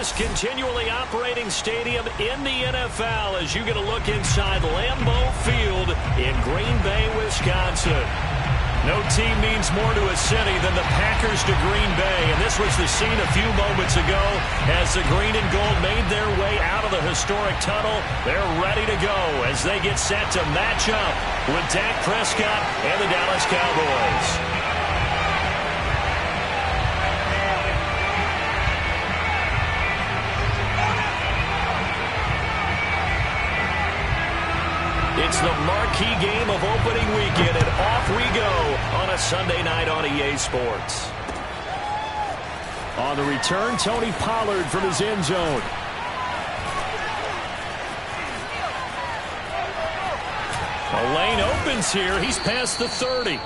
most continually operating stadium in the NFL as you get a look inside Lambeau Field in Green Bay, Wisconsin. No team means more to a city than the Packers to Green Bay, and this was the scene a few moments ago as the green and gold made their way out of the historic tunnel. They're ready to go as they get set to match up with Dak Prescott and the Dallas Cowboys. It's the marquee game of opening weekend, and off we go on a Sunday night on EA Sports. On the return, Tony Pollard from his end zone. A lane opens here. He's past the 30.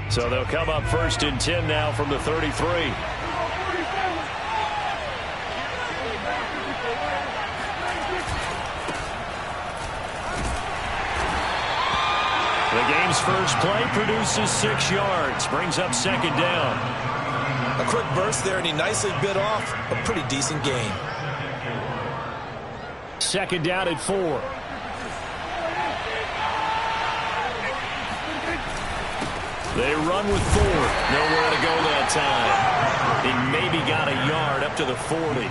So they'll come up 1st and 10 now from the 33. The game's first play produces 6 yards, brings up 2nd down. A quick burst there, and he nicely bit off a pretty decent gain. 2nd down at 4. They run with 4. Nowhere to go that time. He maybe got a yard up to the 40.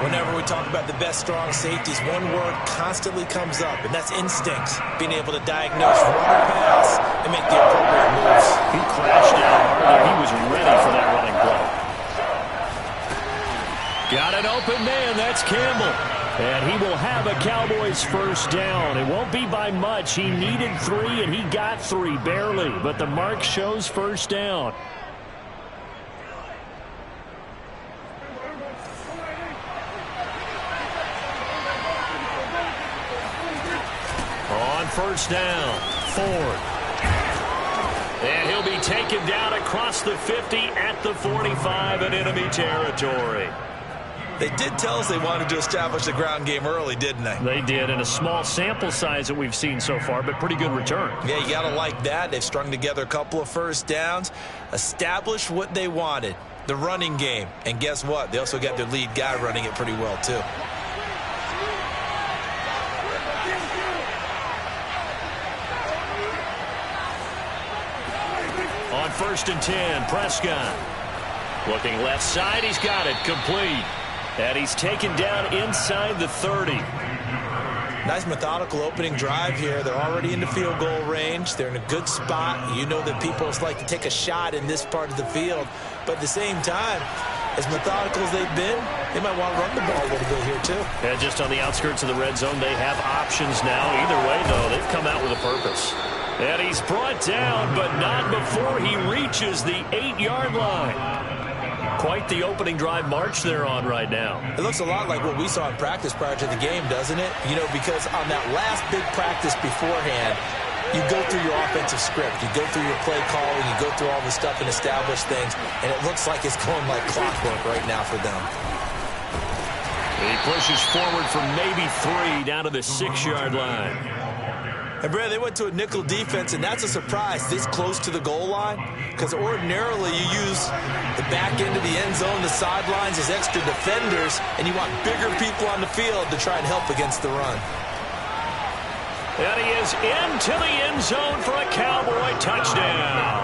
Whenever we talk about the best strong safeties, one word constantly comes up, and that's instinct. Being able to diagnose run or pass and make the appropriate moves. He crashed down hard there. He was ready for that running play. Got an open man. That's Campbell. And he will have a Cowboys 1st down. It won't be by much. He needed 3, and he got 3, barely. But the mark shows 1st down. On 1st down, Ford. And he'll be taken down across the 50 at the 45 in enemy territory. They did tell us they wanted to establish the ground game early, didn't they? They did, and a small sample size that we've seen so far, but pretty good return. Yeah, you got to like that. They've strung together a couple of 1st downs, established what they wanted, the running game. And guess what? They also got their lead guy running it pretty well, too. On 1st and 10, Prescott. Looking left side, he's got it, complete. And he's taken down inside the 30. Nice methodical opening drive here. They're already in the field goal range. They're in a good spot. You know that people like to take a shot in this part of the field. But at the same time, as methodical as they've been, they might want to run the ball a little bit here too. Yeah, just on the outskirts of the red zone, they have options now. Either way, though, they've come out with a purpose. And he's brought down, but not before he reaches the 8-yard line. Quite the opening drive march they're on right now. It looks a lot like what we saw in practice prior to the game, doesn't it? You know, because on that last big practice beforehand, you go through your offensive script. You go through your play calling. You go through all the stuff and establish things. And it looks like it's going like clockwork right now for them. He pushes forward for maybe 3 down to the 6-yard line. And, Brad, they went to a nickel defense, and that's a surprise this close to the goal line, because ordinarily you use the back end of the end zone, the sidelines as extra defenders, and you want bigger people on the field to try and help against the run. And he is into the end zone for a Cowboy touchdown.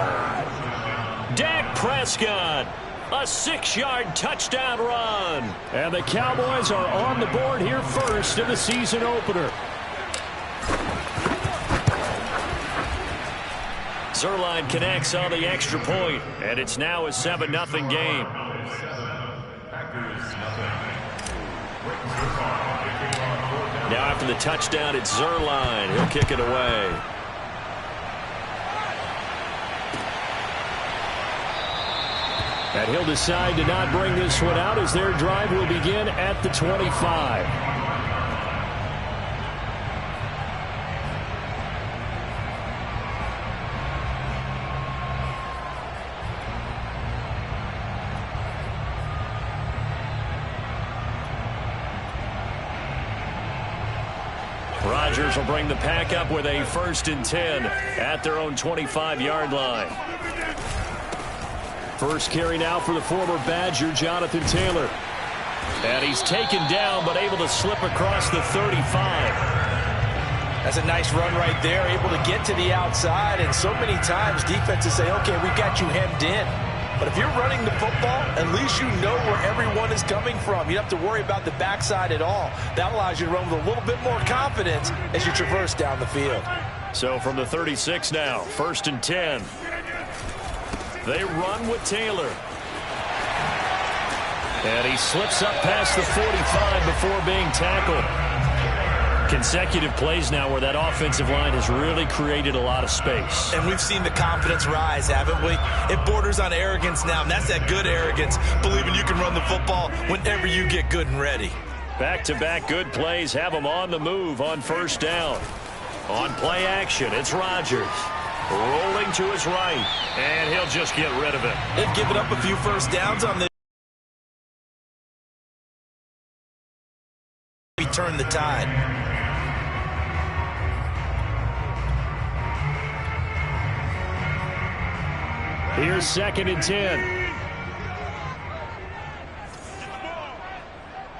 Dak Prescott, a 6-yard touchdown run. And the Cowboys are on the board here first in the season opener. Zerline connects on the extra point, and it's now a 7-0 game. Now after the touchdown, it's Zerline. He'll kick it away. And he'll decide to not bring this one out as their drive will begin at the 25. Rodgers will bring the pack up with a 1st and 10 at their own 25-yard line. First carry now for the former Badger, Jonathan Taylor. And he's taken down, but able to slip across the 35. That's a nice run right there, able to get to the outside. And so many times defenses say, okay, we've got you hemmed in. But if you're running the football, at least you know where everyone is coming from. You don't have to worry about the backside at all. That allows you to run with a little bit more confidence as you traverse down the field. So from the 36 now, 1st and 10. They run with Taylor. And he slips up past the 45 before being tackled. Consecutive plays now where that offensive line has really created a lot of space. And we've seen the confidence rise, haven't we? It borders on arrogance now, and that's that good arrogance, believing you can run the football whenever you get good and ready. Back-to-back good plays have him on the move on 1st down. On play action, it's Rodgers. Rolling to his right, and he'll just get rid of it. They've given up a few 1st downs on this. We turn the tide. Here's 2nd and 10.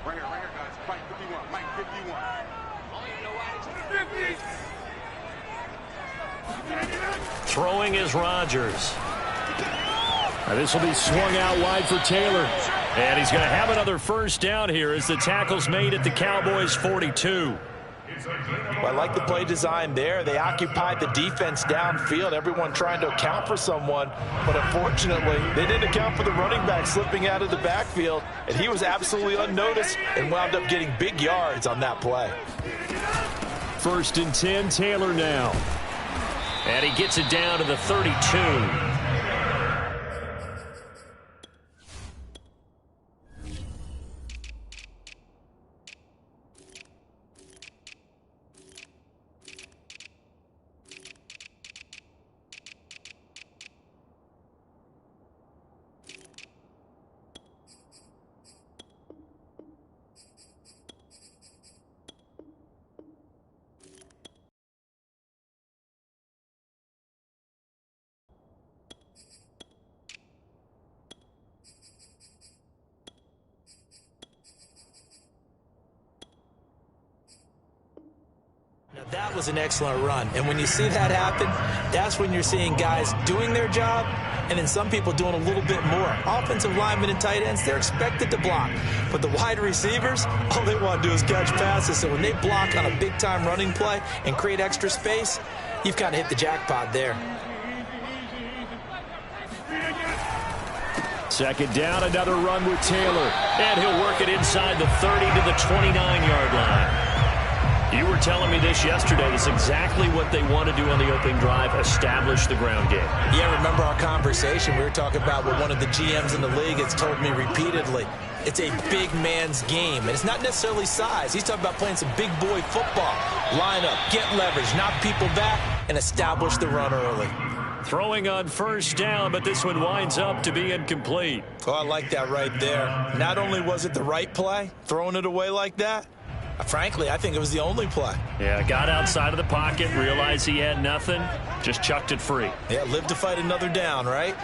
Right here, guys. Mike 51. Mike 51. Throwing is Rodgers. This will be swung out wide for Taylor. And he's going to have another 1st down here as the tackle's made at the Cowboys' 42. Well, I like the play design there. They occupied the defense downfield, everyone trying to account for someone. But unfortunately, they didn't account for the running back slipping out of the backfield. And he was absolutely unnoticed and wound up getting big yards on that play. 1st and 10, Taylor now. And he gets it down to the 32. That was an excellent run. And when you see that happen, that's when you're seeing guys doing their job and then some people doing a little bit more. Offensive linemen and tight ends, they're expected to block. But the wide receivers, all they want to do is catch passes. So when they block on a big-time running play and create extra space, you've kind of hit the jackpot there. 2nd down, another run with Taylor. And he'll work it inside the 30 to the 29-yard line. You were telling me this yesterday. That's exactly what they want to do on the opening drive, establish the ground game. Yeah, remember our conversation? We were talking about what one of the GMs in the league has told me repeatedly. It's a big man's game, and it's not necessarily size. He's talking about playing some big boy football. Line up, get leverage, knock people back, and establish the run early. Throwing on 1st down, but this one winds up to be incomplete. Oh, I like that right there. Not only was it the right play, throwing it away like that, frankly, I think it was the only play. Yeah, got outside of the pocket, realized he had nothing, just chucked it free. Yeah, live to fight another down, right?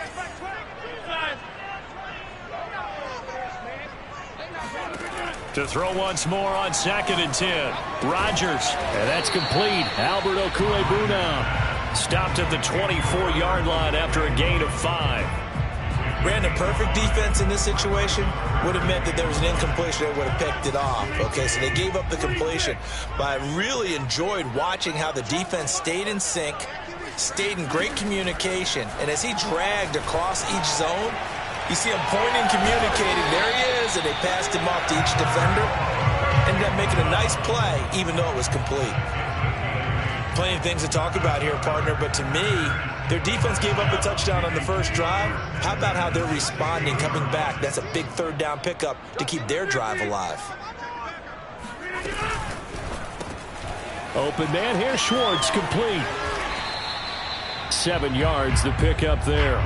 To throw once more on 2nd and 10. Rodgers, and that's complete. Albert Okwuegbunam stopped at the 24-yard line after a gain of 5. Ran a perfect defense in this situation. Would have meant that there was an incompletion. They would have picked it off. Okay, so they gave up the completion. But I really enjoyed watching how the defense stayed in sync, stayed in great communication. And as he dragged across each zone, you see him pointing, communicating. There he is, and they passed him off to each defender. Ended up making a nice play, even though it was complete. Plenty of things to talk about here, partner, but to me, their defense gave up a touchdown on the first drive. How about how they're responding, coming back? That's a big 3rd down pickup to keep their drive alive. Open man here, Schwartz, complete. 7 yards, the pickup there.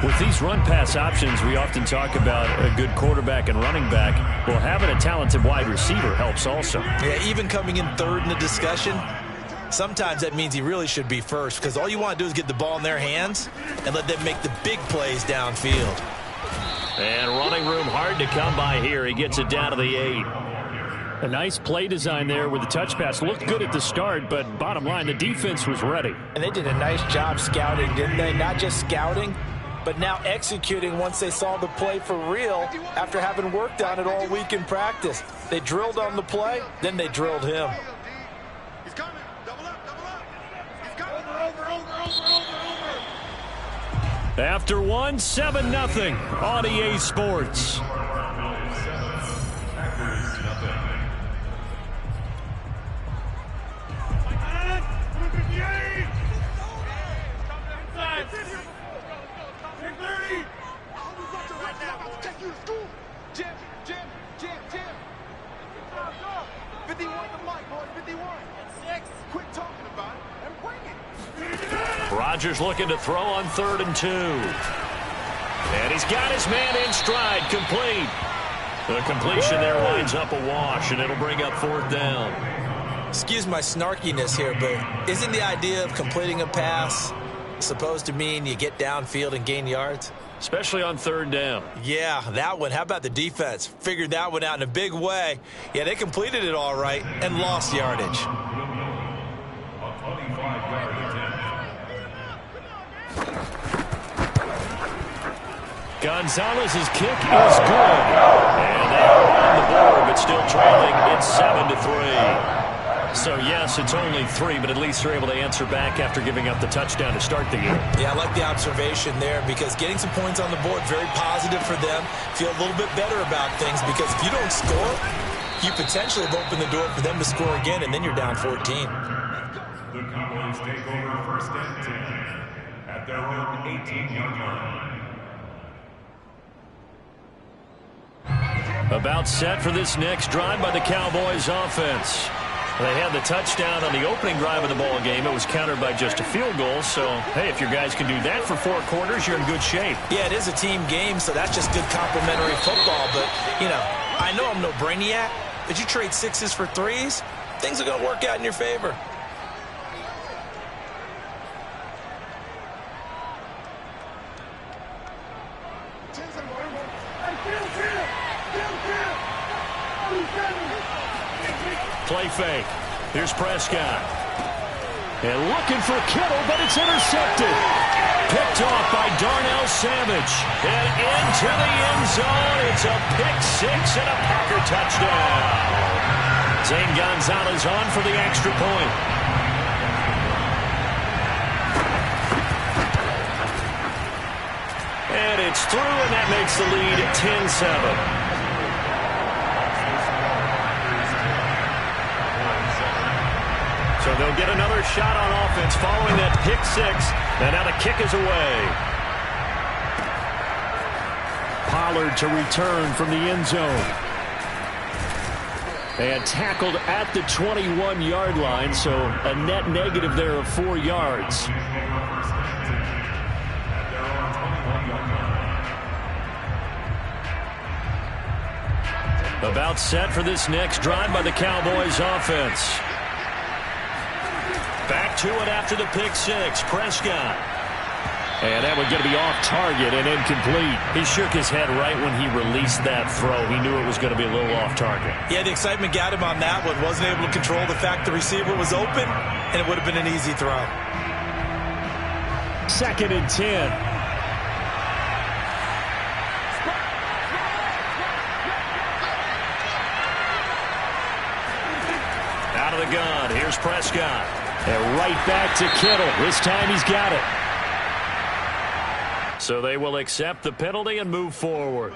With these run-pass options, we often talk about a good quarterback and running back. Well, having a talented wide receiver helps also. Yeah, even coming in third in the discussion, sometimes that means he really should be first, because all you want to do is get the ball in their hands and let them make the big plays downfield. And running room hard to come by here. He gets it down to the 8. A nice play design there with the touch pass. Looked good at the start, but bottom line, the defense was ready. And they did a nice job scouting, didn't they? Not just scouting, but now executing once they saw the play for real after having worked on it all week in practice. They drilled on the play, then they drilled him. He's coming. Double up, double up. He's coming. Over. After one, 7-0 on EA Sports. Rodgers looking to throw on 3rd and 2. And he's got his man in stride, complete. The completion there winds up a wash, and it'll bring up 4th down. Excuse my snarkiness here, but isn't the idea of completing a pass supposed to mean you get downfield and gain yards? Especially on 3rd down. Yeah, that one. How about the defense? Figured that one out in a big way. Yeah, they completed it all right and lost yardage. Gonzalez's kick is good. And they are on the board, but still trailing. It's 7-3. So, yes, it's only 3, but at least they're able to answer back after giving up the touchdown to start the game. Yeah, I like the observation there, because getting some points on the board, very positive for them. Feel a little bit better about things, because if you don't score, you potentially have opened the door for them to score again, and then you're down 14. The Cowboys take over 1st and 10 at their own 18-yard line. About set for this next drive by the Cowboys offense. They had the touchdown on the opening drive of the ball game. It was countered by just a field goal. So, hey, if your guys can do that for 4 quarters, you're in good shape. Yeah, it is a team game, so that's just good complimentary football. But, you know, I know I'm no brainiac, but you trade 6s for 3s, things are going to work out in your favor. Play fake. Here's Prescott. And looking for Kittle, but it's intercepted. Picked off by Darnell Savage. And into the end zone. It's a pick-6 and a Packer touchdown. Zane Gonzalez on for the extra point. And it's through, and that makes the lead 10-7. So they'll get another shot on offense following that pick-6, and now the kick is away. Pollard to return from the end zone. And tackled at the 21-yard line, so a net negative there of 4 yards. About set for this next drive by the Cowboys offense. Back to it after the pick-6. Prescott. And that was going to be off target and incomplete. He shook his head right when he released that throw. He knew it was going to be a little off target. Yeah, the excitement got him on that one. Wasn't able to control the fact the receiver was open, and it would have been an easy throw. 2nd and 10. Out of the gun. Here's Prescott. And right back to Kittle. This time he's got it. So they will accept the penalty and move forward.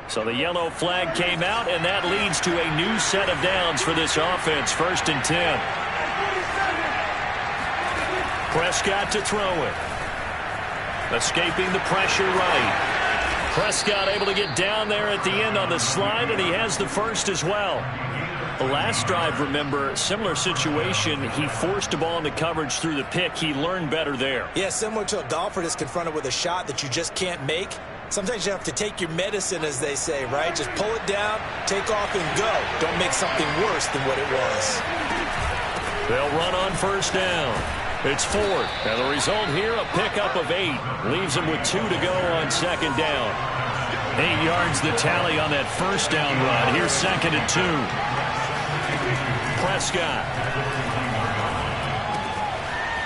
So the yellow flag came out, and that leads to a new set of downs for this offense. 1st and 10. Prescott to throw it. Escaping the pressure right. Prescott able to get down there at the end on the slide, and he has the first as well. The last drive, remember, similar situation. He forced a ball into coverage through the pick. He learned better there. Yeah, similar to a golfer that's confronted with a shot that you just can't make. Sometimes you have to take your medicine, as they say, right? Just pull it down, take off, and go. Don't make something worse than what it was. They'll run on first down. It's Ford, and the result here, a pickup of 8. Leaves him with 2 to go on second down. 8 yards the tally on that first down run. Here's 2nd and 2. Prescott.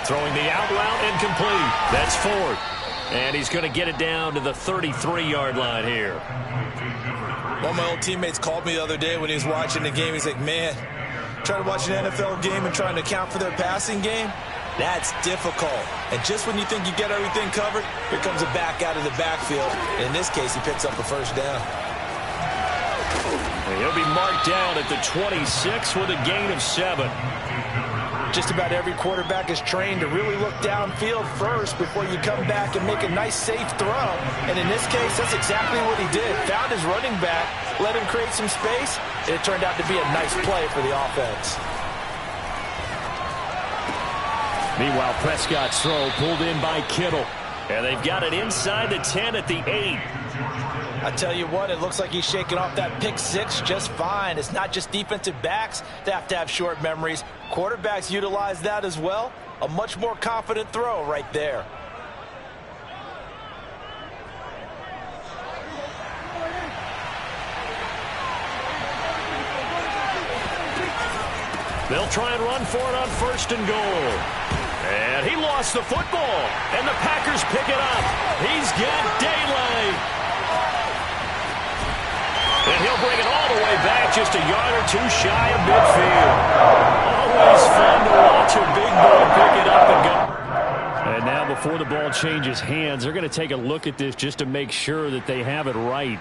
Throwing the out route incomplete. That's Ford. And he's going to get it down to the 33-yard line here. One of my old teammates called me the other day when he was watching the game. He's like, man, trying to watch an NFL game and trying to account for their passing game, that's difficult. And just when you think you get everything covered, here comes a back out of the backfield. In this case, he picks up a first down. And he'll be marked down at the 26 with a gain of 7. Just about every quarterback is trained to really look downfield first before you come back and make a nice, safe throw. And in this case, that's exactly what he did. Found his running back, let him create some space, and it turned out to be a nice play for the offense. Meanwhile, Prescott's throw pulled in by Kittle. And they've got it inside the 10 at the 8. I tell you what, it looks like he's shaking off that pick 6 just fine. It's not just defensive backs that have to have short memories. Quarterbacks utilize that as well. A much more confident throw right there. They'll try and run for it on 1st and goal. And he lost the football. And the Packers pick it up. He's got daylight. And he'll bring it all the way back just a yard or 2 shy of midfield. Always fun to watch a big ball pick it up and go. And now before the ball changes hands, they're going to take a look at this just to make sure that they have it right.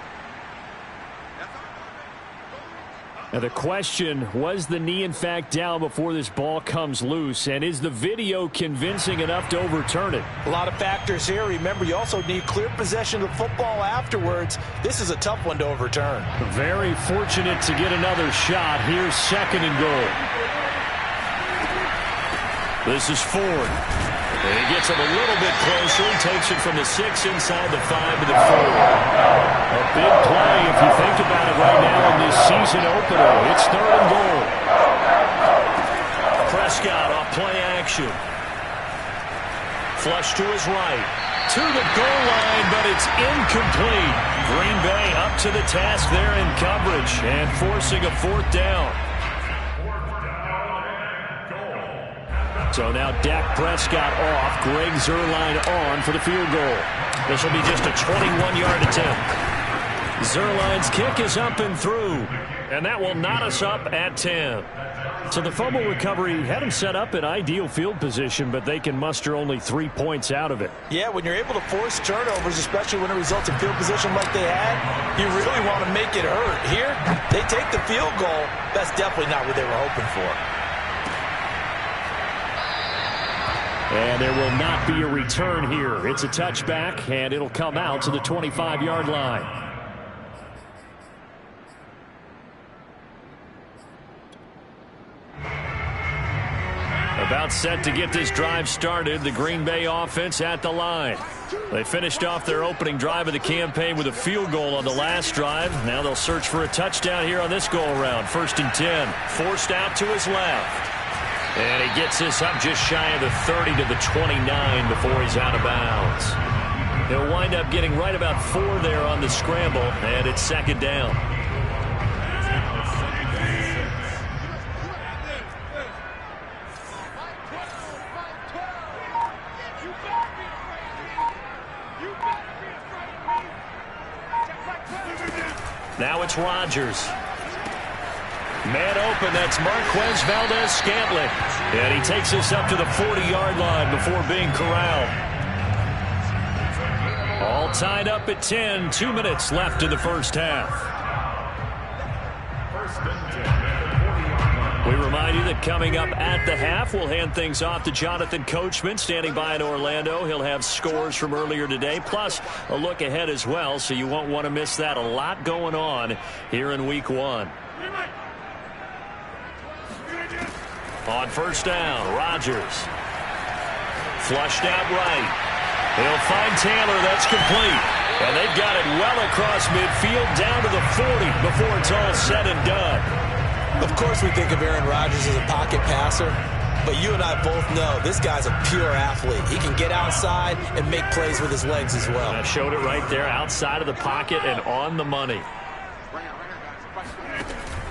Now the question, was the knee in fact down before this ball comes loose? And is the video convincing enough to overturn it? A lot of factors here. Remember, you also need clear possession of the football afterwards. This is a tough one to overturn. Very fortunate to get another shot. Here's 2nd and goal. This is Ford. And he gets it a little bit closer. He takes it from the 6 inside the 5 to the 4. A big play if you think about it right now in this season opener. It's 3rd and goal. Prescott off play action. Flush to his right. To the goal line, but it's incomplete. Green Bay up to the task there in coverage and forcing a 4th down. So now Dak Prescott off, Greg Zuerlein on for the field goal. This will be just a 21-yard attempt. Zuerlein's kick is up and through, and that will knot us up at 10. So the fumble recovery had him set up in ideal field position, but they can muster only 3 points out of it. Yeah, when you're able to force turnovers, especially when it results in field position like they had, you really want to make it hurt. Here, they take the field goal. That's definitely not what they were hoping for. And there will not be a return here. It's a touchback, and it'll come out to the 25-yard line. About set to get this drive started. The Green Bay offense at the line. They finished off their opening drive of the campaign with a field goal on the last drive. Now they'll search for a touchdown here on this go-around. 1st and 10. Forced out to his left. And he gets this up just shy of the 30 to the 29 before he's out of bounds. He'll wind up getting right about 4 there on the scramble, and it's 2nd down. Now it's Rodgers. Man open, that's Marquez Valdez-Scantling. And he takes this up to the 40-yard line before being corralled. All tied up at 10, 2 minutes left in the first half. 1st and 10 at the 40-yard line. We remind you that coming up at the half, we'll hand things off to Jonathan Coachman, standing by in Orlando. He'll have scores from earlier today, plus a look ahead as well, so you won't want to miss that. A lot going on here in Week 1. On first down, Rodgers. Flushed out right. He'll find Taylor. That's complete. And they've got it well across midfield down to the 40 before it's all said and done. Of course we think of Aaron Rodgers as a pocket passer, but you and I both know this guy's a pure athlete. He can get outside and make plays with his legs as well. I showed it right there, outside of the pocket and on the money.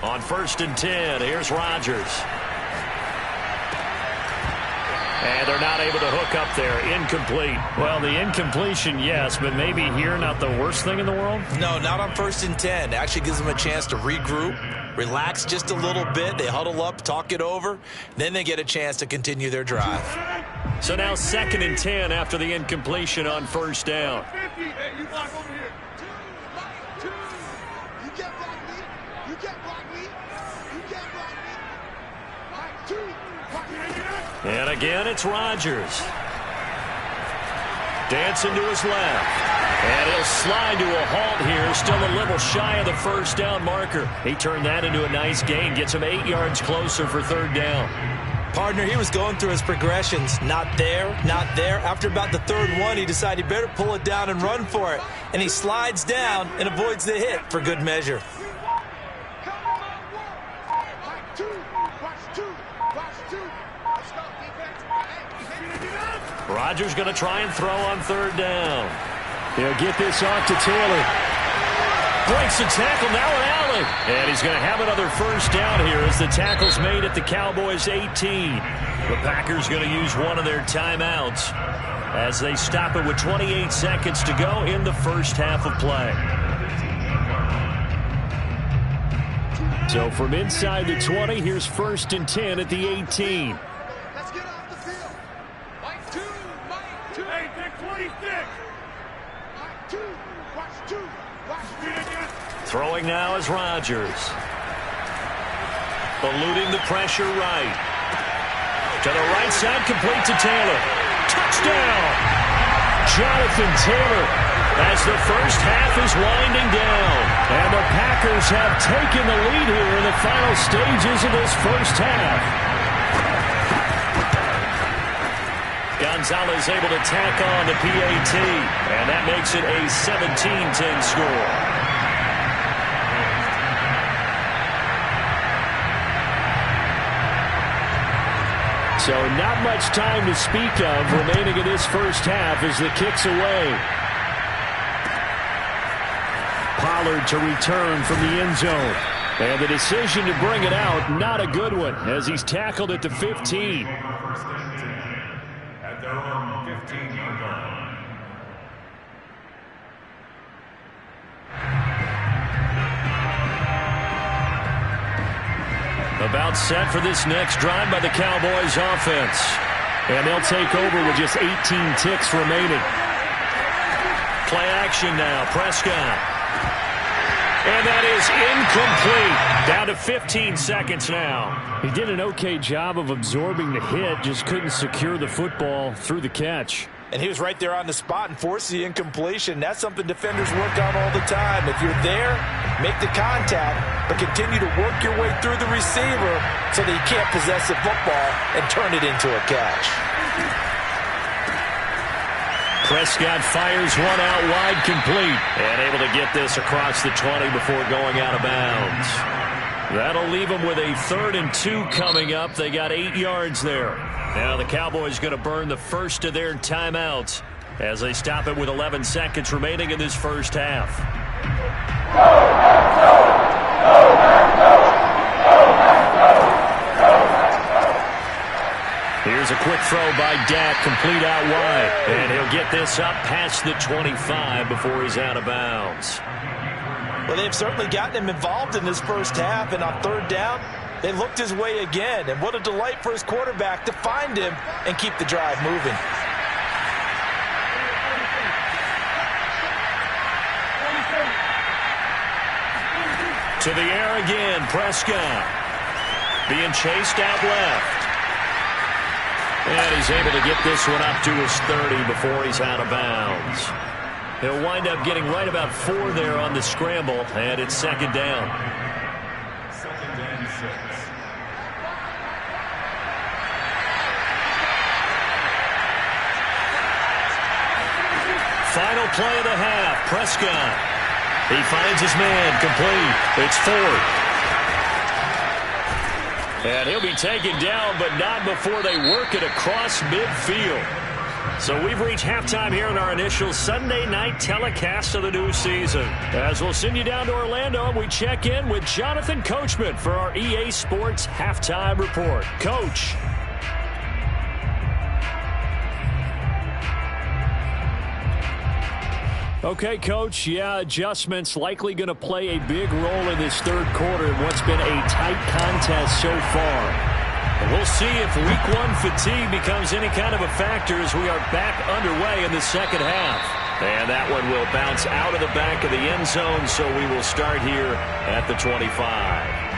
On 1st and 10, here's Rodgers. And they're not able to hook up there. Incomplete. Well, the incompletion, yes, but maybe here not the worst thing in the world? No, not on 1st and 10. It actually gives them a chance to regroup, relax just a little bit. They huddle up, talk it over. Then they get a chance to continue their drive. So now 2nd and 10 after the incompletion on 1st down. You block over here. Two. You can't block me. You can't block me. You can't block me. Mike, 2. And again, it's Rodgers. Dancing to his left. And he'll slide to a halt here. Still a little shy of the 1st down marker. He turned that into a nice gain. Gets him 8 yards closer for 3rd down. Partner, he was going through his progressions. Not there, not there. After about the 3rd one, he decided he better pull it down and run for it. And he slides down and avoids the hit for good measure. Rodgers going to try and throw on 3rd down. He'll get this off to Taylor. Breaks the tackle, now an alley. And he's going to have another 1st down here as the tackle's made at the Cowboys' 18. The Packers going to use one of their timeouts as they stop it with 28 seconds to go in the 1st half of play. So from inside the 20, here's 1st and 10 at the 18. Throwing now is Rodgers. Eluding the pressure right. To the right side, complete to Taylor. Touchdown! Jonathan Taylor as the 1st half is winding down. And the Packers have taken the lead here in the final stages of this 1st half. Gonzalez able to tack on the PAT. And that makes it a 17-10 score. So not much time to speak of remaining in this 1st half as the kick's away. Pollard to return from the end zone. And the decision to bring it out, not a good one, as he's tackled at the 15. At their own 15-yard line. About set for this next drive by the Cowboys offense. And they'll take over with just 18 ticks remaining. Play action now, Prescott. And that is incomplete. Down to 15 seconds now. He did an okay job of absorbing the hit, just couldn't secure the football through the catch. And he was right there on the spot and forced the incompletion. That's something defenders work on all the time. If you're there, make the contact, but continue to work your way through the receiver so that he can't possess the football and turn it into a catch. Prescott fires one out wide, complete. And able to get this across the 20 before going out of bounds. That'll leave them with a 3rd and 2 coming up. They got 8 yards there. Now the Cowboys going to burn the first of their timeouts as they stop it with 11 seconds remaining in this 1st half. Here's a quick throw by Dak, complete out wide. And he'll get this up past the 25 before he's out of bounds. Well, they've certainly gotten him involved in this 1st half, and on 3rd down, they looked his way again. And what a delight for his quarterback to find him and keep the drive moving. To the air again, Prescott. being chased out left. And he's able to get this one up to his 30 before he's out of bounds. He'll wind up getting right about 4 there on the scramble, and it's second down. Second and 6. Final play of the half, Prescott. He finds his man, complete. It's Ford. And he'll be taken down, but not before they work it across midfield. So we've reached halftime here in our initial Sunday night telecast of the new season. As we'll send you down to Orlando, we check in with Jonathan Coachman for our EA Sports Halftime Report. Coach. Okay, Coach, yeah, adjustments likely going to play a big role in this third quarter in what's been a tight contest so far. And we'll see if Week 1 fatigue becomes any kind of a factor as we are back underway in the second half. And that one will bounce out of the back of the end zone, so we will start here at the 25.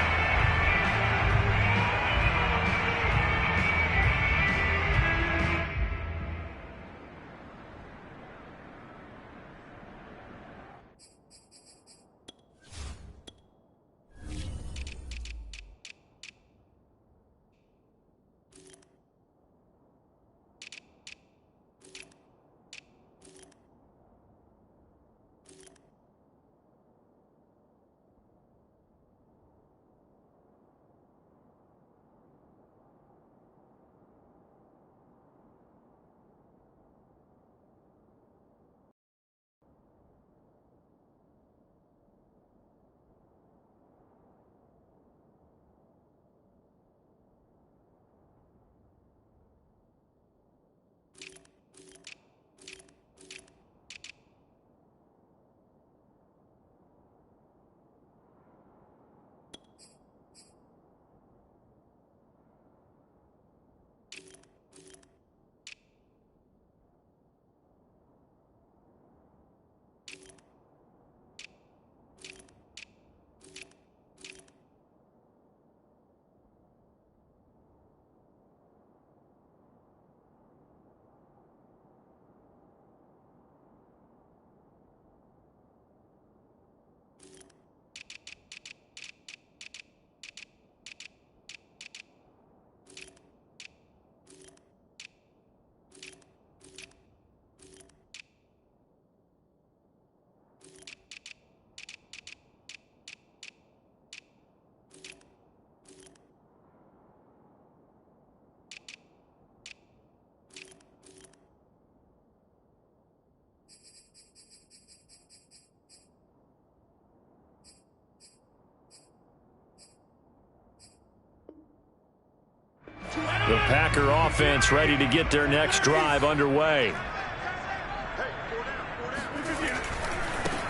The Packer offense ready to get their next drive underway.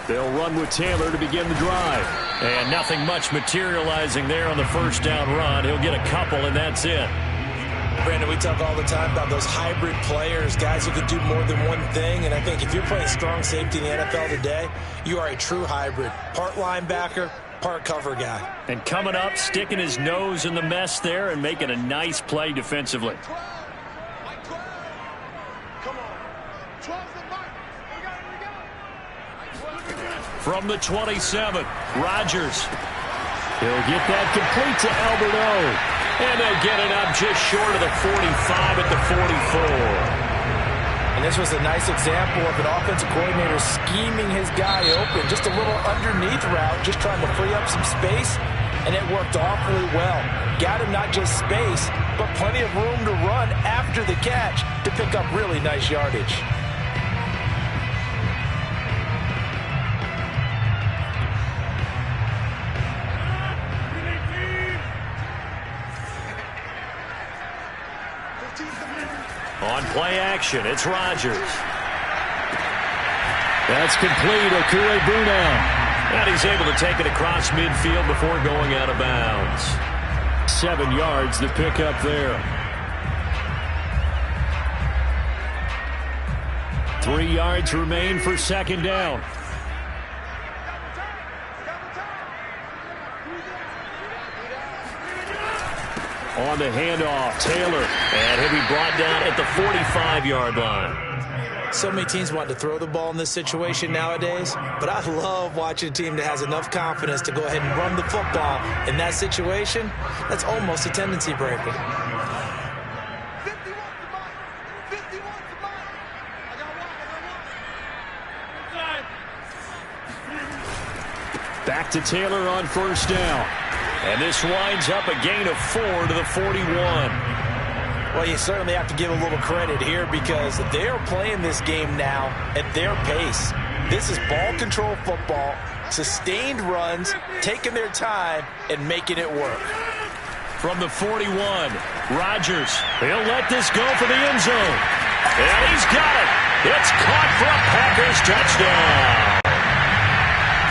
They'll run with Taylor to begin the drive. And nothing much materializing there on the first down run. He'll get a couple, and that's it. Brandon, we talk all the time about those hybrid players, guys who could do more than one thing. And I think if you're playing strong safety in the NFL today, you are a true hybrid. Part linebacker, part cover guy. And coming up, sticking his nose in the mess there and making a nice play defensively. From the 27, Rodgers. He'll get that complete to Alberto. And they'll get it up just short of the 45 at the 44. And this was a nice example of an offensive coordinator scheming his guy open. Just a little underneath route, just trying to free up some space. And it worked awfully well. Got him not just space, but plenty of room to run after the catch to pick up really nice yardage. On play action, it's Rodgers. That's complete, Okue-Brunel. And he's able to take it across midfield before going out of bounds. 7 yards to pick up there. 3 yards remain for second down. On the handoff, Taylor. And he'll be brought down at the 45-yard line. So many teams want to throw the ball in this situation nowadays, but I love watching a team that has enough confidence to go ahead and run the football in that situation. That's almost a tendency breaker. 51 to mine. 51 to mine. I got one. Back to Taylor on first down. And this winds up a gain of 4 to the 41. Well, you certainly have to give a little credit here because they are playing this game now at their pace. This is ball control football, sustained runs, taking their time, and making it work. From the 41, Rodgers. He'll let this go for the end zone. And he's got it. It's caught for a Packers touchdown.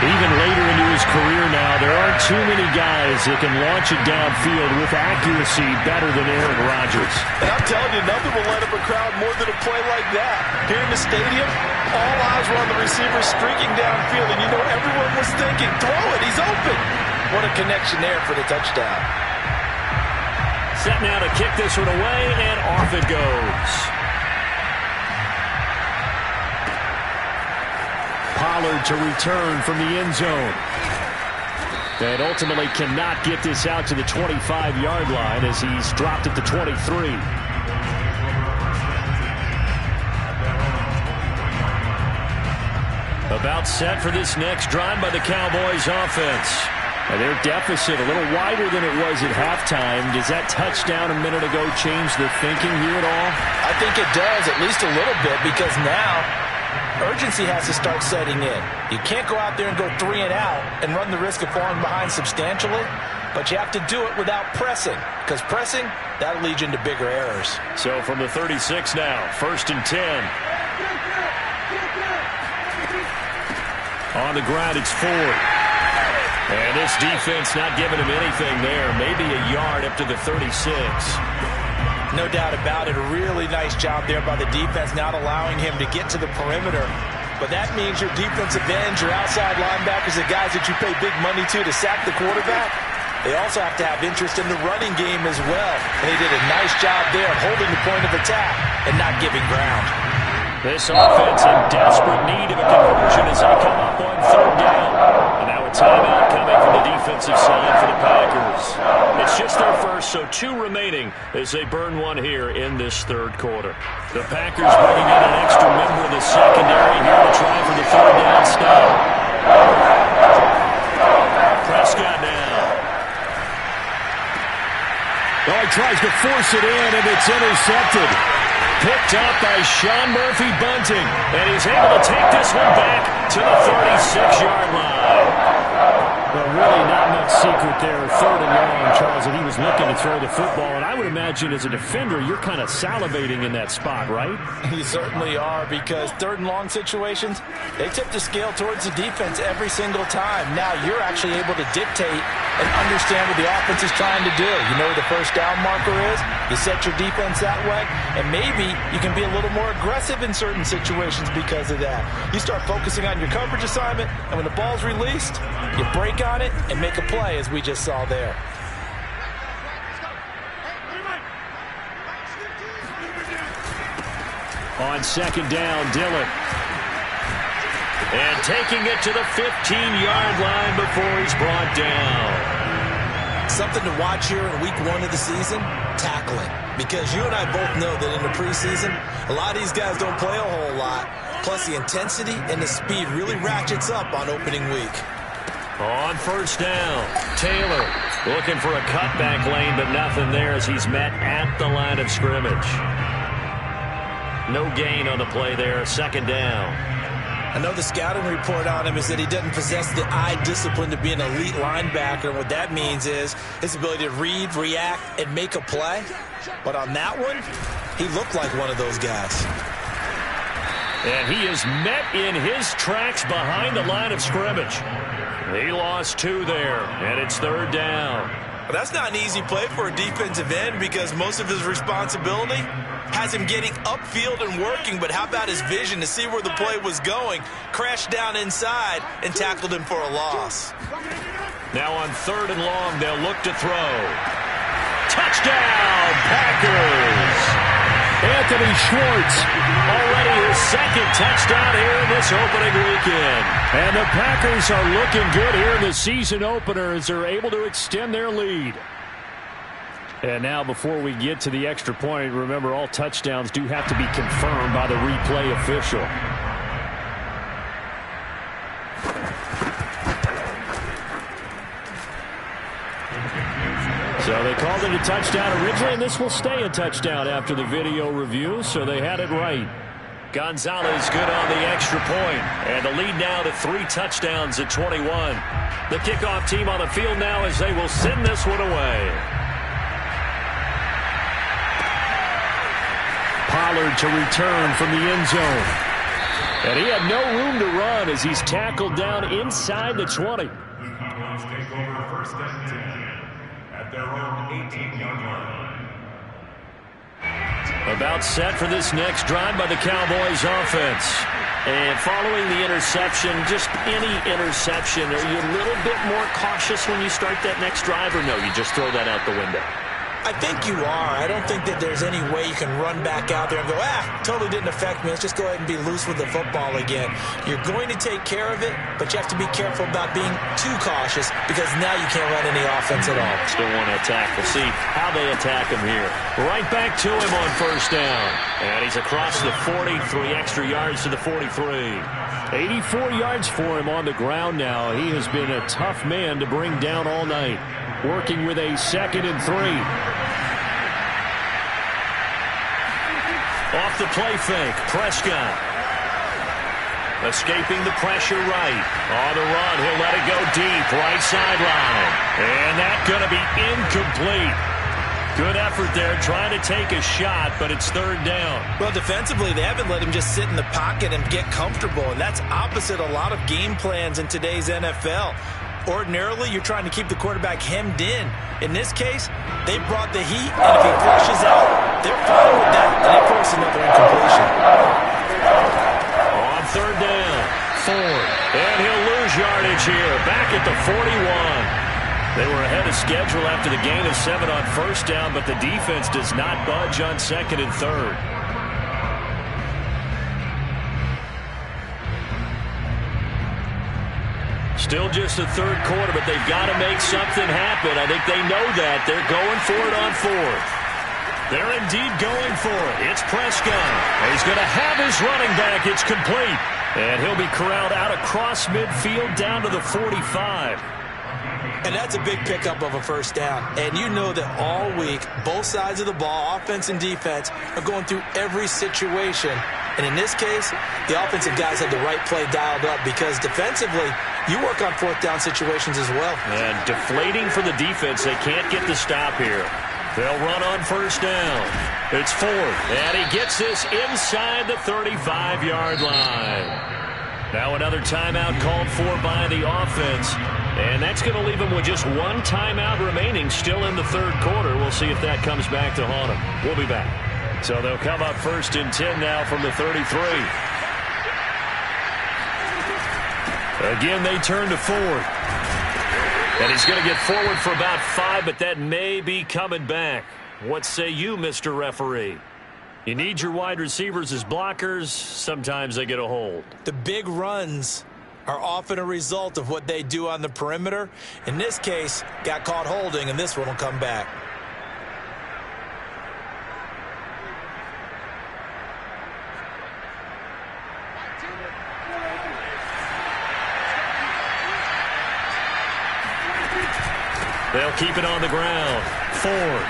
Even later into his career now, there aren't too many guys that can launch it downfield with accuracy better than Aaron Rodgers. And I'm telling you, nothing will light up a crowd more than a play like that. Here in the stadium, all eyes were on the receiver streaking downfield, and you know everyone was thinking, throw it, he's open. What a connection there for the touchdown. Set now to kick this one away, and off it goes. Pollard to return from the end zone. And ultimately cannot get this out to the 25-yard line as he's dropped at the 23. About set for this next drive by the Cowboys offense. And their deficit a little wider than it was at halftime. Does that touchdown a minute ago change the thinking here at all? I think it does, at least a little bit, because now urgency has to start setting in. You can't go out there and go 3 and out and run the risk of falling behind substantially, but you have to do it without pressing, because pressing, that'll lead you into bigger errors. So from the 36 now, 1st and 10. On the ground, it's Ford. And this defense not giving him anything there. Maybe a yard up to the 36. No doubt about it. A really nice job there by the defense, not allowing him to get to the perimeter. But that means your defensive ends, your outside linebackers, the guys that you pay big money to sack the quarterback, they also have to have interest in the running game as well. And they did a nice job there of holding the point of attack and not giving ground. This offense in desperate need of a conversion as they come up on 3rd down. And now a timeout coming from the defensive side for the Packers. It's just their first, so 2 remaining as they burn one here in this 3rd quarter. The Packers bringing in an extra member of the secondary here to try for the 3rd down stop. Prescott now. Oh, he tries to force it in, and it's intercepted. Picked up by Sean Murphy-Bunting, and he's able to take this one back to the 36-yard line. Well, really not much secret there. 3rd and long, Charles, and he was looking to throw the football. And I would imagine as a defender, you're kind of salivating in that spot, right? You certainly are, because 3rd and long situations, they tip the scale towards the defense every single time. Now you're actually able to dictate and understand what the offense is trying to do. You know where the first down marker is. You set your defense that way, and maybe you can be a little more aggressive in certain situations because of that. You start focusing on your coverage assignment, and when the ball's released, you break on it and make a play, as we just saw there. On 2nd down, Dillon. And taking it to the 15-yard line before he's brought down. Something to watch here in week 1 of the season, tackling. Because you and I both know that in the preseason, a lot of these guys don't play a whole lot. Plus the intensity and the speed really ratchets up on opening week. On 1st down, Taylor looking for a cutback lane, but nothing there as he's met at the line of scrimmage. No gain on the play there, 2nd down. I know the scouting report on him is that he doesn't possess the eye discipline to be an elite linebacker, and what that means is his ability to read, react, and make a play. But on that one, he looked like one of those guys. And he is met in his tracks behind the line of scrimmage. He lost 2 there, and it's 3rd down. But that's not an easy play for a defensive end because most of his responsibility has him getting upfield and working, but how about his vision to see where the play was going, crashed down inside, and tackled him for a loss. Now on 3rd and long, they'll look to throw. Touchdown, Packers! Anthony Schwartz, already his second touchdown here in this opening weekend. And the Packers are looking good here in the season opener as they're able to extend their lead. And now before we get to the extra point, remember all touchdowns do have to be confirmed by the replay official. So they called it a touchdown originally, and this will stay a touchdown after the video review, so they had it right. Gonzalez good on the extra point, and the lead now to 3 touchdowns at 21. The kickoff team on the field now as they will send this one away. Pollard to return from the end zone. And he had no room to run as he's tackled down inside the 20. The Cowboys take over first and 10 at their own 18-yard line. About set for this next drive by the Cowboys offense. And following the interception, just any interception, are you a little bit more cautious when you start that next drive, or no, you just throw that out the window? I think you are. I don't think that there's any way you can run back out there and go, totally didn't affect me. Let's just go ahead and be loose with the football again. You're going to take care of it, but you have to be careful about being too cautious because now you can't run any offense at all. Still want to attack. We'll see how they attack him here. Right back to him on first down. And he's across the 40, 3 extra yards to the 43. 84 yards for him on the ground now. He has been a tough man to bring down all night. Working with a 2nd and 3. Off the play fake, Prescott. Escaping the pressure right. On the run, he'll let it go deep, right sideline. And that's going to be incomplete. Good effort there, trying to take a shot, but it's 3rd down. Well, defensively, they haven't let him just sit in the pocket and get comfortable, and that's opposite a lot of game plans in today's NFL. Ordinarily, you're trying to keep the quarterback hemmed in. In this case, they brought the heat, and if he flushes out, they're fine with that, and they force another incompletion. On 3rd down, Ford, and he'll lose yardage here, back at the 41. They were ahead of schedule after the gain of 7 on first down, but the defense does not budge on 2nd and 3rd. Still just the 3rd quarter, but they've got to make something happen. I think they know that. They're going for it on 4th. They're indeed going for it. It's Prescott. He's going to have his running back. It's complete. And he'll be corralled out across midfield down to the 45. And that's a big pickup of a first down. And you know that all week, both sides of the ball, offense and defense, are going through every situation. And in this case, the offensive guys had the right play dialed up because defensively, you work on 4th down situations as well. And deflating for the defense. They can't get the stop here. They'll run on first down. It's 4th. And he gets this inside the 35-yard line. Now another timeout called for by the offense. And that's going to leave him with just 1 timeout remaining still in the 3rd quarter. We'll see if that comes back to haunt him. We'll be back. So they'll come up 1st and 10 now from the 33. Again, they turn to Ford. And he's going to get forward for about 5, but that may be coming back. What say you, Mr. Referee? You need your wide receivers as blockers. Sometimes they get a hold. The big runs are often a result of what they do on the perimeter. In this case, got caught holding, and this one will come back. They'll keep it on the ground. Ford.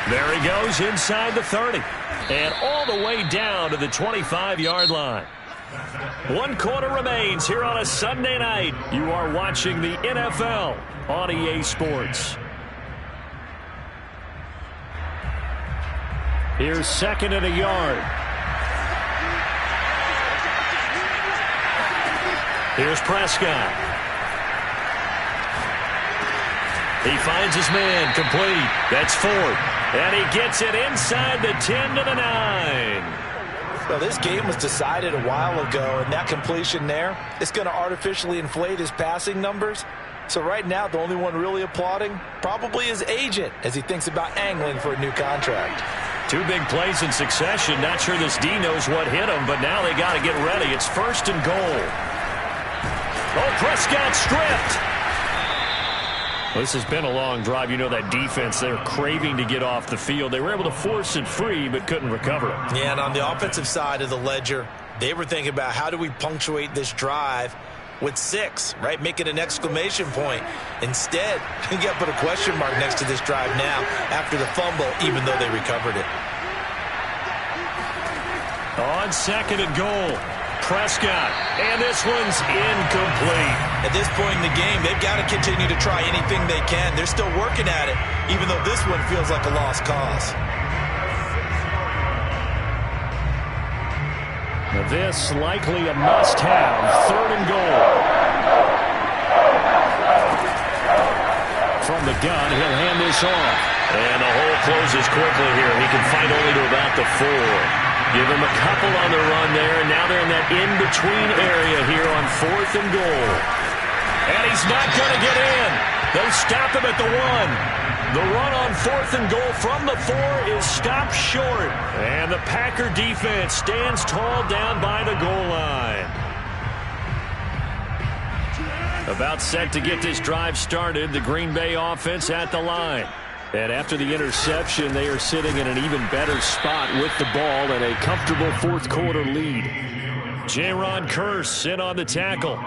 There he goes inside the 30. And all the way down to the 25-yard line. 1 quarter remains here on a Sunday night. You are watching the NFL on EA Sports. Here's 2nd and a yard. Here's Prescott. He finds his man, complete. That's Ford. And he gets it inside the 10 to the 9. Well, this game was decided a while ago, and that completion there is going to artificially inflate his passing numbers. So right now, the only one really applauding probably his agent as he thinks about angling for a new contract. 2 big plays in succession. Not sure this D knows what hit him, but now they got to get ready. It's 1st and goal. Oh, Prescott stripped. Well, this has been a long drive. You know that defense, they're craving to get off the field. They were able to force it free, but couldn't recover it. Yeah, and on the offensive side of the ledger, they were thinking about how do we punctuate this drive with 6, right? Make it an exclamation point. Instead, you got to put a question mark next to this drive now after the fumble, even though they recovered it. On 2nd and goal, Prescott, and this one's incomplete. At this point in the game, they've got to continue to try anything they can. They're still working at it, even though this one feels like a lost cause. Now this likely a must-have. 3rd and goal. From the gun, he'll hand this off. And the hole closes quickly here. He can fight only to about the 4. Give him a couple on the run there, and now they're in that in-between area here on 4th and goal. And he's not going to get in. They stop him at the 1. The run on 4th and goal from the 4 is stopped short. And the Packer defense stands tall down by the goal line. About set to get this drive started, the Green Bay offense at the line. And after the interception, they are sitting in an even better spot with the ball and a comfortable 4th quarter lead. Jaron Kearse in on the tackle.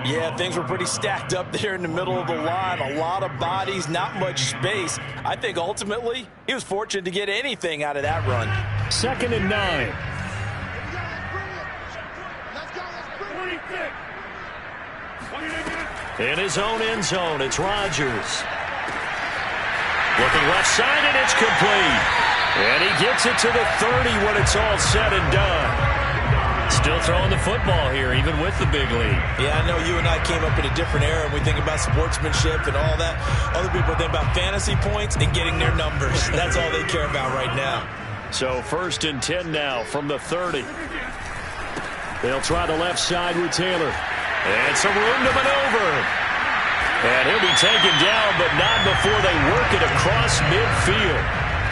Yeah, things were pretty stacked up there in the middle of the line. A lot of bodies, not much space. I think ultimately he was fortunate to get anything out of that run. 2nd and 9. In his own end zone, it's Rodgers. Looking left side, and it's complete. And he gets it to the 30 when it's all said and done. Still throwing the football here, even with the big lead. Yeah, I know you and I came up in a different era, and we think about sportsmanship and all that. Other people think about fantasy points and getting their numbers. That's all they care about right now. So 1st and 10 now from the 30. They'll try the left side with Taylor. And some room to maneuver. And he'll be taken down, but not before they work it across midfield.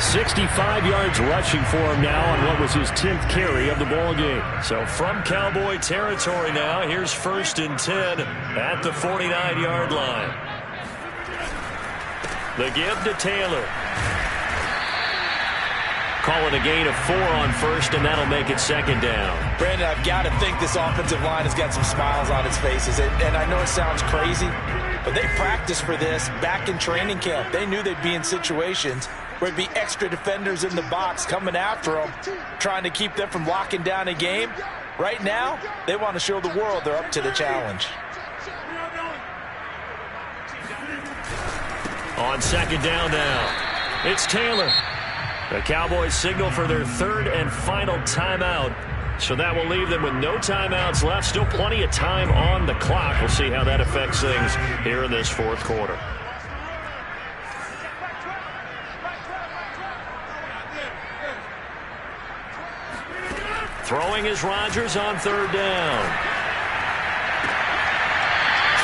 65 yards rushing for him now on what was his 10th carry of the ball game. So from Cowboy territory now, here's 1st and 10 at the 49-yard line. The give to Taylor. Calling a gain of 4 on 1st, and that'll make it 2nd down. Brandon, I've got to think this offensive line has got some smiles on its faces. And I know it sounds crazy, but they practiced for this back in training camp. They knew they'd be in situations where there'd be extra defenders in the box coming after them, trying to keep them from locking down a game. Right now, they want to show the world they're up to the challenge. On 2nd down now, it's Taylor. The Cowboys signal for their 3rd and final timeout. So that will leave them with no timeouts left. Still plenty of time on the clock. We'll see how that affects things here in this 4th quarter. Throwing is Rodgers on 3rd down.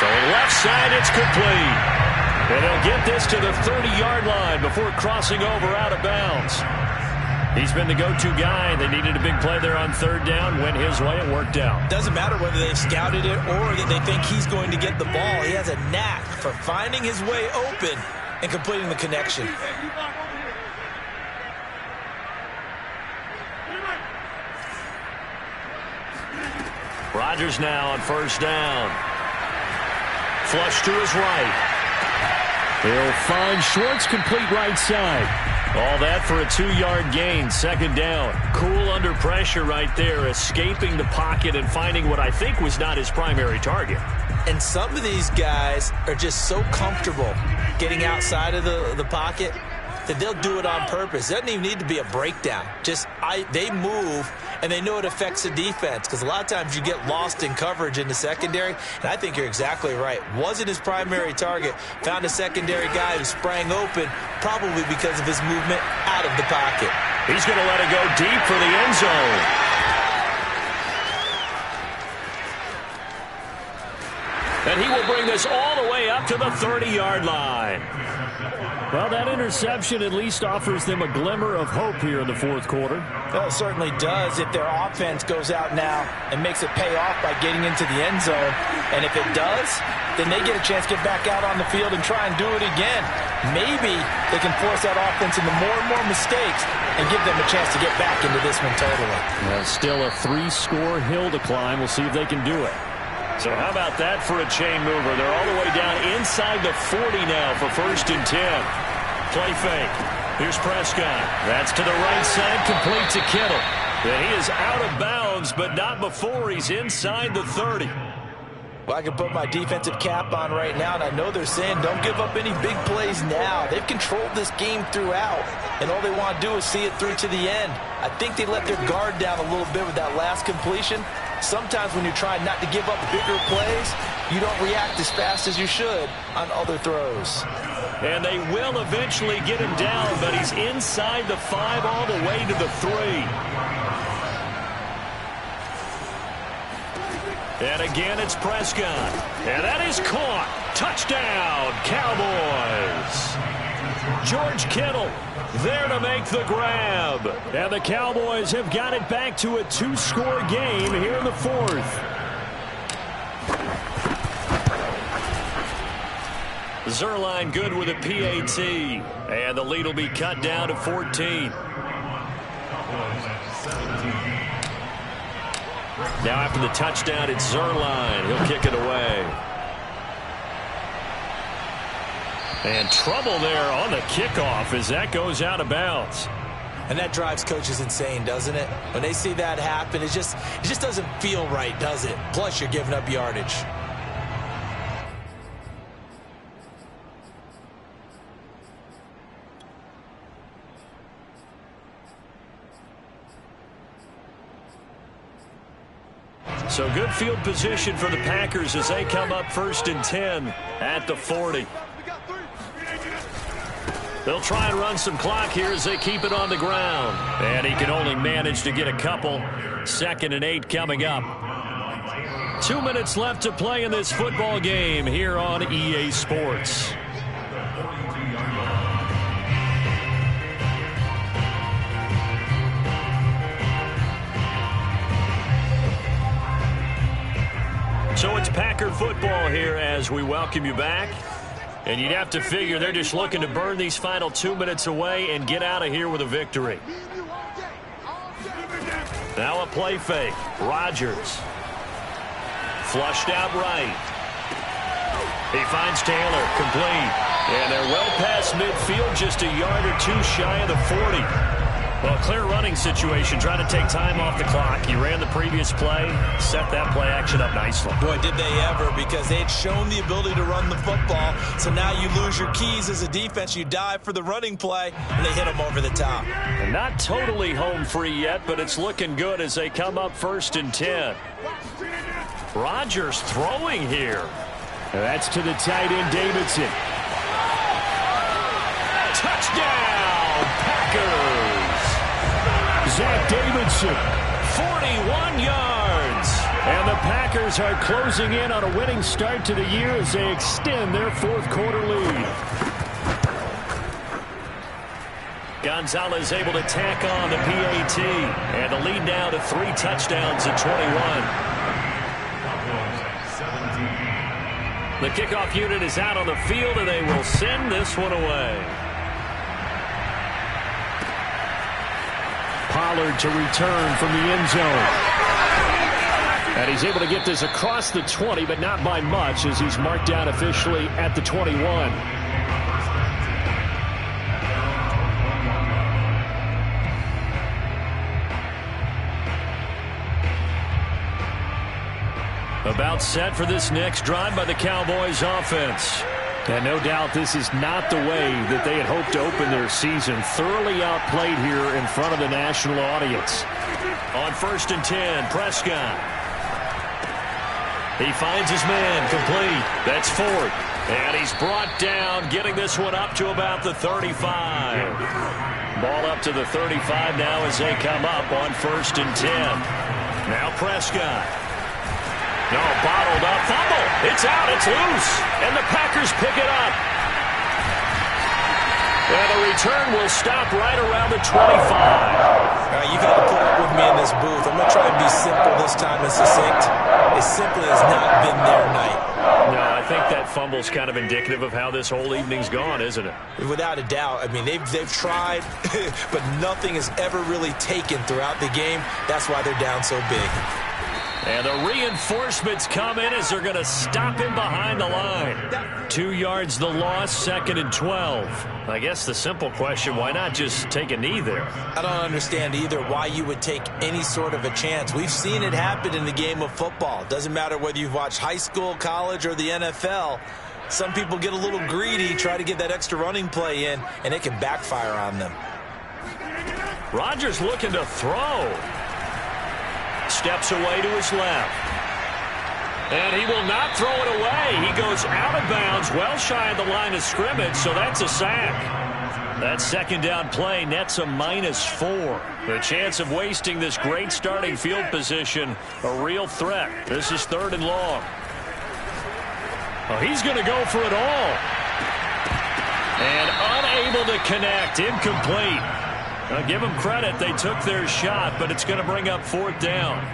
Throwing left side, it's complete. And he'll get this to the 30-yard line before crossing over out of bounds. He's been the go-to guy. They needed a big play there on 3rd down. Went his way. It worked out. Doesn't matter whether they scouted it or that they think he's going to get the ball. He has a knack for finding his way open and completing the connection. Rodgers now on 1st down. Flush to his right. He'll find Schwartz, complete right side. All that for a 2-yard gain. 2nd down. Cool under pressure right there, escaping the pocket and finding what I think was not his primary target. And some of these guys are just so comfortable getting outside of the pocket that they'll do it on purpose. It doesn't even need to be a breakdown. They move, and they know it affects the defense, because a lot of times you get lost in coverage in the secondary, and I think you're exactly right. Wasn't his primary target. Found a secondary guy who sprang open, probably because of his movement out of the pocket. He's going to let it go deep for the end zone. And he will bring this all the way up to the 30-yard line. Well, that interception at least offers them a glimmer of hope here in the fourth quarter. Well, it certainly does if their offense goes out now and makes it pay off by getting into the end zone. And if it does, then they get a chance to get back out on the field and try and do it again. Maybe they can force that offense into more and more mistakes and give them a chance to get back into this one totally. Well, still a 3-score hill to climb. We'll see if they can do it. So how about that for a chain mover? They're all the way down inside the 40 now for 1st and 10. Play fake. Here's Prescott. That's to the right side, complete to Kittle. And he is out of bounds, but not before he's inside the 30. Well, I can put my defensive cap on right now, and I know they're saying don't give up any big plays now. They've controlled this game throughout, and all they want to do is see it through to the end. I think they let their guard down a little bit with that last completion. Sometimes when you're trying not to give up bigger plays, you don't react as fast as you should on other throws. And they will eventually get him down, but he's inside the 5 all the way to the 3. And again, it's Prescott. And that is caught. Touchdown, Cowboys. George Kittle there to make the grab. And the Cowboys have got it back to a 2-score game here in the 4th. Zerline good with a PAT. And the lead will be cut down to 14. Now after the touchdown, it's Zerline. He'll kick it away. And trouble there on the kickoff as that goes out of bounds. And that drives coaches insane, doesn't it? When they see that happen, it just doesn't feel right, does it? Plus, you're giving up yardage. So good field position for the Packers as they come up 1st and 10 at the 40. They'll try and run some clock here as they keep it on the ground. And he can only manage to get a couple. 2nd and 8 coming up. 2 minutes left to play in this football game here on EA Sports. So it's Packer football here as we welcome you back. And you'd have to figure they're just looking to burn these final 2 minutes away and get out of here with a victory. Now a play fake. Rodgers. Flushed out right. He finds Taylor. Complete. And they're well past midfield, just a yard or 2 shy of the 40. Well, clear running situation, trying to take time off the clock. He ran the previous play, set that play action up nicely. Boy, did they ever, because they had shown the ability to run the football. So now you lose your keys as a defense. You dive for the running play, and they hit them over the top. And not totally home free yet, but it's looking good as they come up 1st and 10. Rodgers throwing here. And that's to the tight end, Davidson. Touchdown, Packers. Zach Davidson. 41 yards. And the Packers are closing in on a winning start to the year as they extend their 4th quarter lead. Gonzalez able to tack on the PAT. And the lead now to 3 touchdowns at 21. The kickoff unit is out on the field, and they will send this one away. Pollard to return from the end zone. And he's able to get this across the 20, but not by much as he's marked down officially at the 21. About set for this next drive by the Cowboys offense. And no doubt this is not the way that they had hoped to open their season. Thoroughly outplayed here in front of the national audience. On 1st and 10, Prescott. He finds his man, complete. That's 4th. And he's brought down, getting this one up to about the 35. Ball up to the 35 now as they come up on 1st and 10. Now Prescott. No, bottled up. Fumble. It's out. It's loose. And the Packers pick it up. And the return will stop right around the 25. You got to put up with me in this booth. I'm going to try and be simple this time and succinct. It simply has not been their night. No, I think that fumble's kind of indicative of how this whole evening's gone, isn't it? Without a doubt. I mean, they've tried, but nothing has ever really taken throughout the game. That's why they're down so big. And the reinforcements come in as they're going to stop him behind the line. 2 yards the loss, 2nd and 12. I guess the simple question, why not just take a knee there? I don't understand either why you would take any sort of a chance. We've seen it happen in the game of football. It doesn't matter whether you've watched high school, college, or the NFL. Some people get a little greedy, try to get that extra running play in, and it can backfire on them. Rodgers looking to throw. Steps away to his left. And he will not throw it away. He goes out of bounds, well shy of the line of scrimmage, so that's a sack. That second down play nets a -4. The chance of wasting this great starting field position, a real threat. This is 3rd and long. Oh, he's going to go for it all. And unable to connect, incomplete. Now, give them credit. They took their shot, but it's going to bring up 4th down.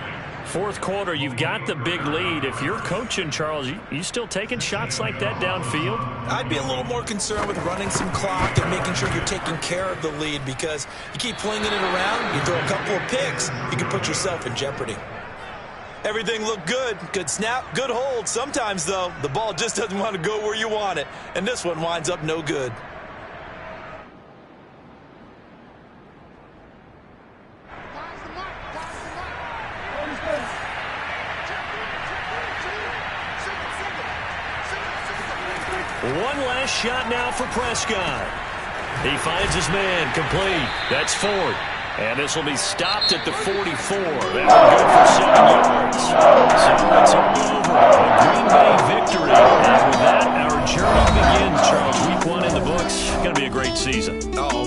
4th quarter, you've got the big lead. If you're coaching, Charles, you still taking shots like that downfield? I'd be a little more concerned with running some clock and making sure you're taking care of the lead, because you keep flinging it around, you throw a couple of picks, you can put yourself in jeopardy. Everything looked good. Good snap, good hold. Sometimes, though, the ball just doesn't want to go where you want it, and this one winds up no good. One last shot now for Prescott. He finds his man, complete. That's Ford. And this will be stopped at the 44. That will go for 7 yards. So it's all over. A Green Bay victory. And with that, our journey begins, Charles. Week 1 in the books. Going to be a great season. Oh, man.